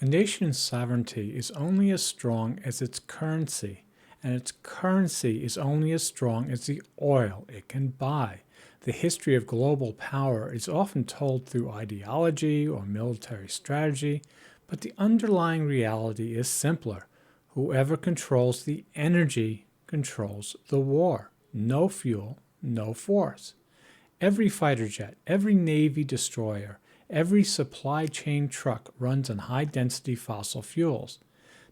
A nation's sovereignty is only as strong as its currency, and its currency is only as strong as the oil it can buy. The history of global power is often told through ideology or military strategy, but the underlying reality is simpler. Whoever controls the energy controls the war. No fuel, no force. Every fighter jet, every Navy destroyer, every supply chain truck runs on high-density fossil fuels.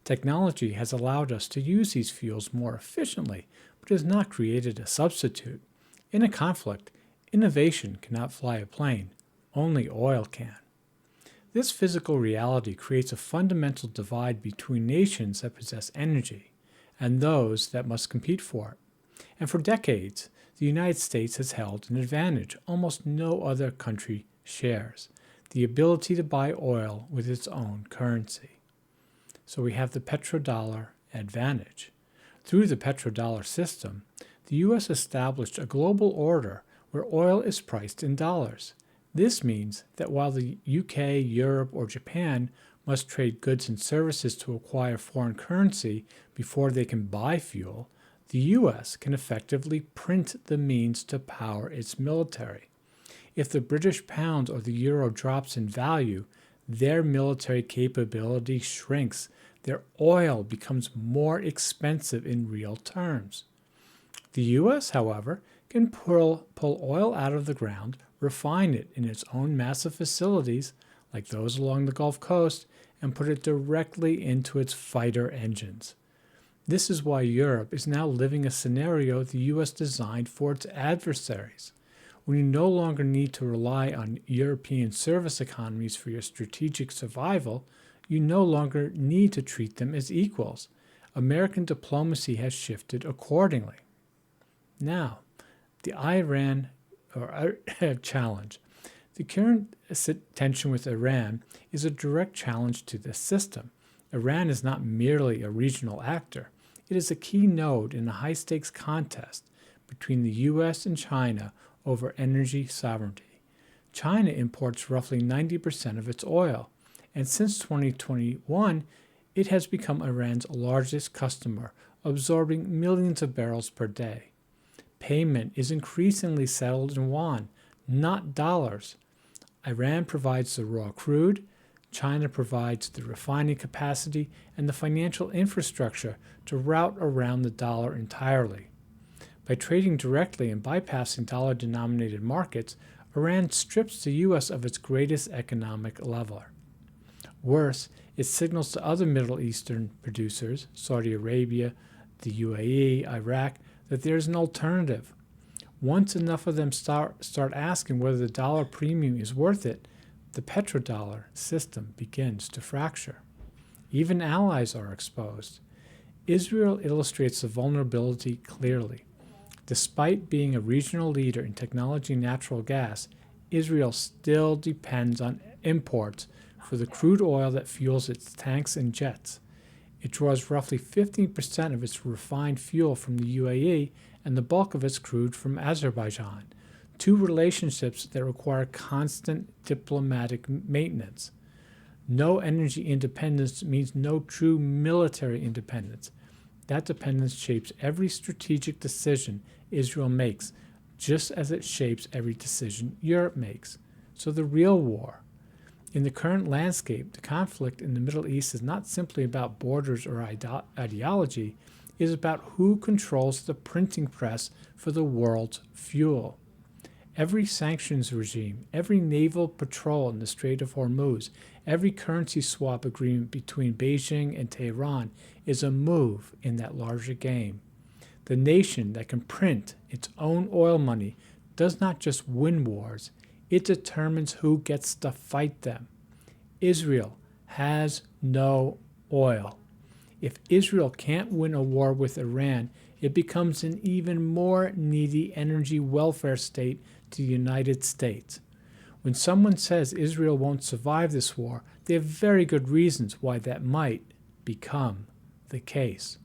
Technology has allowed us to use these fuels more efficiently, but has not created a substitute. In a conflict, innovation cannot fly a plane. Only oil can. This physical reality creates a fundamental divide between nations that possess energy and those that must compete for it. And for decades, the United States has held an advantage almost no other country shares: the ability to buy oil with its own currency. So we have the petrodollar advantage. Through the petrodollar system, the U.S. established a global order where oil is priced in dollars. This means that while the UK, Europe, or Japan must trade goods and services to acquire foreign currency before they can buy fuel, the U.S. can effectively print the means to power its military. If the British pound or the euro drops in value, their military capability shrinks. Their oil becomes more expensive in real terms. The U.S., however, can pull oil out of the ground, refine it in its own massive facilities, like those along the Gulf Coast, and put it directly into its fighter engines. This is why Europe is now living a scenario the U.S. designed for its adversaries. When you no longer need to rely on European service economies for your strategic survival, you no longer need to treat them as equals. American diplomacy has shifted accordingly. Now, the Iran challenge. The current tension with Iran is a direct challenge to this system. Iran is not merely a regional actor. It is a key node in a high-stakes contest between the U.S. and China over energy sovereignty. China imports roughly 90% of its oil, and since 2021, it has become Iran's largest customer, absorbing millions of barrels per day. Payment is increasingly settled in yuan, not dollars. Iran provides the raw crude, China provides the refining capacity and the financial infrastructure to route around the dollar entirely. By trading directly and bypassing dollar-denominated markets, Iran strips the U.S. of its greatest economic lever. Worse, it signals to other Middle Eastern producers, Saudi Arabia, the UAE, Iraq, that there is an alternative. Once enough of them start asking whether the dollar premium is worth it, the petrodollar system begins to fracture. Even allies are exposed. Israel illustrates the vulnerability clearly. Despite being a regional leader in technology and natural gas, Israel still depends on imports for the crude oil that fuels its tanks and jets. It draws roughly 15% of its refined fuel from the UAE and the bulk of its crude from Azerbaijan, two relationships that require constant diplomatic maintenance. No energy independence means no true military independence. That dependence shapes every strategic decision Israel makes, just as it shapes every decision Europe makes. So the real war. In the current landscape, the conflict in the Middle East is not simply about borders or ideology, it is about who controls the printing press for the world's fuel. Every sanctions regime, every naval patrol in the Strait of Hormuz, every currency swap agreement between Beijing and Tehran is a move in that larger game. The nation that can print its own oil money does not just win wars, it determines who gets to fight them. Israel has no oil. If Israel can't win a war with Iran, it becomes an even more needy energy welfare state to the United States. When someone says Israel won't survive this war, they have very good reasons why that might become the case.